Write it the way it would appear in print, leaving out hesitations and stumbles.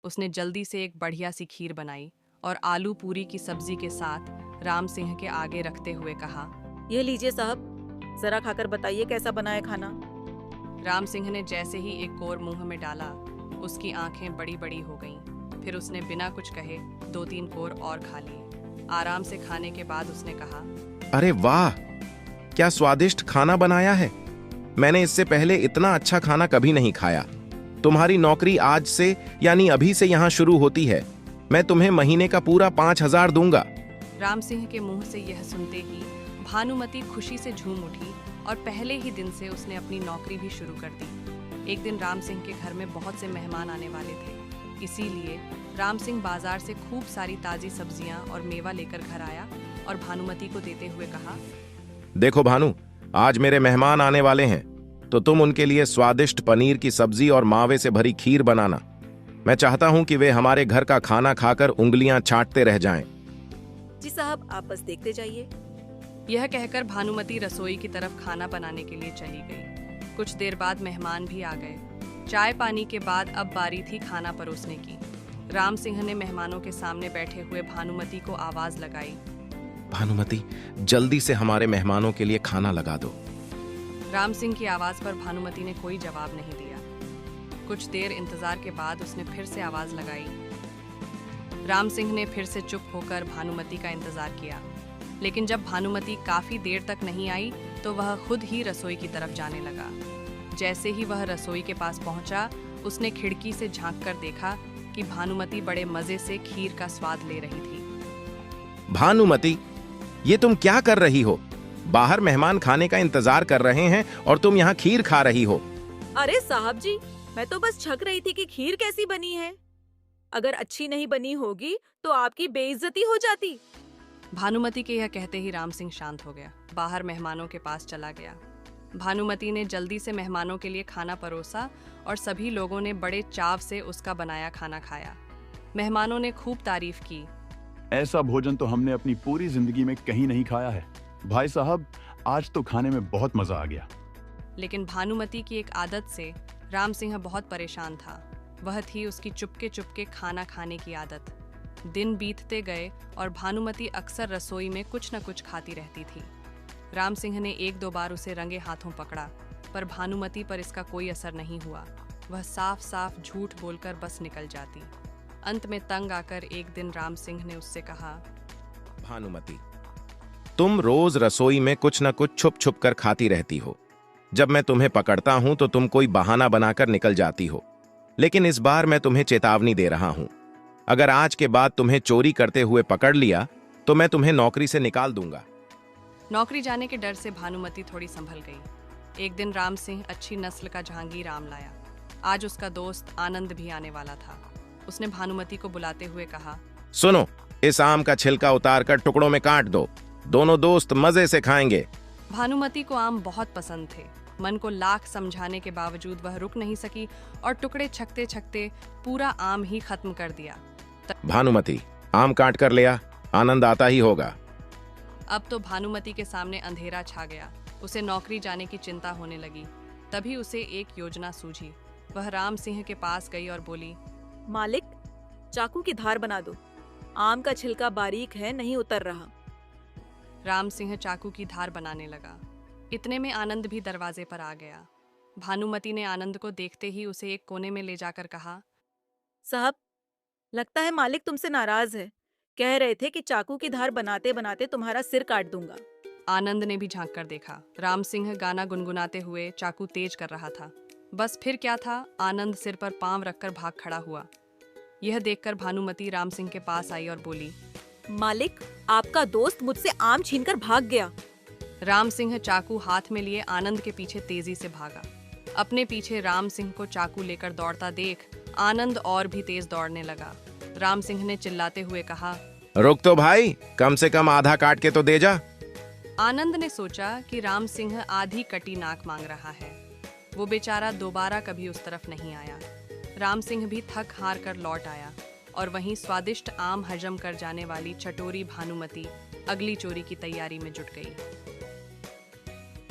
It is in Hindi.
उसने जल्दी से एक बढ़िया सी खीर बनाई और आलू पूरी की सब्जी के साथ राम सिंह के आगे रखते हुए कहा, ये लीजिए साहब, जरा खाकर बताइए कैसा बना है खाना। राम सिंह ने जैसे ही एक कोर मुंह में डाला, उसकी आंखें बड़ी बड़ी हो गईं। फिर उसने बिना कुछ कहे 2-3 कोर और खा लिए। आराम से खाने के बाद उसने कहा, अरे वाह, क्या स्वादिष्ट खाना बनाया है। मैंने इससे पहले इतना अच्छा खाना कभी नहीं खाया। तुम्हारी नौकरी आज से यानी अभी से यहाँ शुरू होती है। मैं तुम्हें महीने का पूरा 5,000 दूंगा। राम सिंह के मुंह से यह सुनते ही भानुमति खुशी से झूम उठी और पहले ही दिन से उसने अपनी नौकरी भी शुरू कर दी। एक दिन राम सिंह के घर में बहुत से मेहमान आने वाले थे, इसीलिए राम सिंह बाजार से खूब सारी ताजी सब्जियां और मेवा लेकर घर आया और भानुमति को देते हुए कहा, देखो भानु, आज मेरे मेहमान आने वाले हैं, तो तुम उनके लिए स्वादिष्ट पनीर की सब्जी और मावे से भरी खीर बनाना। मैं चाहता हूं कि वे हमारे घर का खाना खाकर उंगलियां चाटते रह जाएं। जी साहब, आप बस देखते जाइए। यह कहकर भानुमति रसोई की तरफ खाना बनाने के लिए चली गई। कुछ देर बाद मेहमान भी आ गए। चाय पानी के बाद अब बारी थी खाना परोसने की। राम सिंह ने मेहमानों के सामने बैठे हुए भानुमति को आवाज लगाई, भानुमति, जल्दी से हमारे मेहमानों के लिए खाना लगा दो। राम सिंह की आवाज पर भानुमति ने कोई जवाब नहीं दिया। कुछ देर इंतजार के बाद उसने फिर से आवाज लगाई। राम सिंह ने फिर से चुप होकर भानुमति का इंतजार किया, लेकिन जब भानुमति काफी देर तक नहीं आई तो वह खुद ही रसोई की तरफ जाने लगा। जैसे ही वह रसोई के पास पहुंचा, उसने खिड़की से झांककर देखा कि भानुमति बड़े मजे से खीर का स्वाद ले रही थी। भानुमति, ये तुम क्या कर रही हो? बाहर मेहमान खाने का इंतजार कर रहे हैं और तुम यहाँ खीर खा रही हो। अरे साहब जी, मैं तो बस छक रही थी कि खीर कैसी बनी है। अगर अच्छी नहीं बनी होगी तो आपकी बेइज्जती हो जाती। भानुमति के यह कहते ही राम सिंह शांत हो गया, बाहर मेहमानों के पास चला गया। भानुमति ने जल्दी से मेहमानों के लिए खाना परोसा और सभी लोगों ने बड़े चाव से उसका बनाया खाना खाया। मेहमानों ने खूब तारीफ की। ऐसा भोजन तो हमने अपनी पूरी जिंदगी में कहीं नहीं खाया है। भाई साहब, आज तो खाने में बहुत मजा आ गया। लेकिन भानुमति की एक आदत से राम सिंह बहुत परेशान था। वह थी उसकी चुपके चुपके खाना खाने की आदत। दिन बीतते गए और भानुमति अक्सर रसोई में कुछ न कुछ खाती रहती थी। राम सिंह ने 1-2 बार उसे रंगे हाथों पकड़ा, पर भानुमति पर इसका कोई असर नहीं हुआ। वह साफ साफ झूठ बोलकर बस निकल जाती। अंत में तंग आकर एक दिन राम सिंह ने उससे कहा, भानुमति, तुम रोज रसोई में कुछ न कुछ छुप छुप कर खाती रहती हो। जब मैं तुम्हें पकड़ता हूं तो तुम कोई बहाना बनाकर निकल जाती हो। लेकिन इस बार मैं तुम्हें चेतावनी दे रहा हूं। अगर आज के बाद तुम्हें चोरी करते हुए पकड़ लिया तो मैं तुम्हें नौकरी से निकाल दूंगा। नौकरी जाने के डर से भानुमति थोड़ी संभल गई। एक दिन राम सिंह अच्छी नस्ल का जहांगीर आम लाया। आज उसका दोस्त आनंद भी आने वाला था। उसने भानुमति को बुलाते हुए कहा, सुनो, इस आम का छिलका उतारकर टुकड़ों में काट दो। दोनों दोस्त मजे से खाएंगे। भानुमति को आम बहुत पसंद थे। मन को लाख समझाने के बावजूद वह रुक नहीं सकी और टुकड़े छकते छकते पूरा आम ही खत्म कर दिया। भानुमति, आम काट कर ले आ, आनंद आता ही होगा। अब तो भानुमति के सामने अंधेरा छा गया। उसे नौकरी जाने की चिंता होने लगी। तभी उसे एक योजना सूझी। वह राम सिंह के पास गई और बोली, मालिक, चाकू की धार बना दो। आम का छिलका बारीक है, नहीं उतर रहा। राम सिंह चाकू की धार बनाने लगा। इतने में आनंद भी दरवाजे पर आ गया। भानुमति ने आनंद को देखते ही उसे एक कोने में ले जाकर कहा, साहब, लगता है मालिक तुमसे नाराज है। कह रहे थे कि चाकू की धार बनाते बनाते तुम्हारा सिर काट दूंगा। आनंद ने भी झांक कर देखा। राम सिंह गाना गुनगुनाते हुए चाकू तेज कर रहा था। बस फिर क्या था, आनंद सिर पर पांव रखकर भाग खड़ा हुआ। यह देखकर भानुमति राम सिंह के पास आई और बोली, मालिक, आपका दोस्त मुझसे आम छीनकर भाग गया। राम सिंह चाकू हाथ में लिए आनंद के पीछे तेजी से भागा। अपने पीछे राम सिंह को चाकू लेकर दौड़ता देख आनंद और भी तेज दौड़ने लगा। राम सिंह ने चिल्लाते हुए कहा, रुक तो भाई, कम से कम आधा काट के तो दे जा। आनंद ने सोचा कि राम सिंह आधी कटी नाक मांग रहा है। वो बेचारा दोबारा कभी उस तरफ नहीं आया। राम सिंह भी थक हार कर लौट आया और वहीं स्वादिष्ट आम हजम कर जाने वाली चटोरी भानुमति अगली चोरी की तैयारी में जुट गई।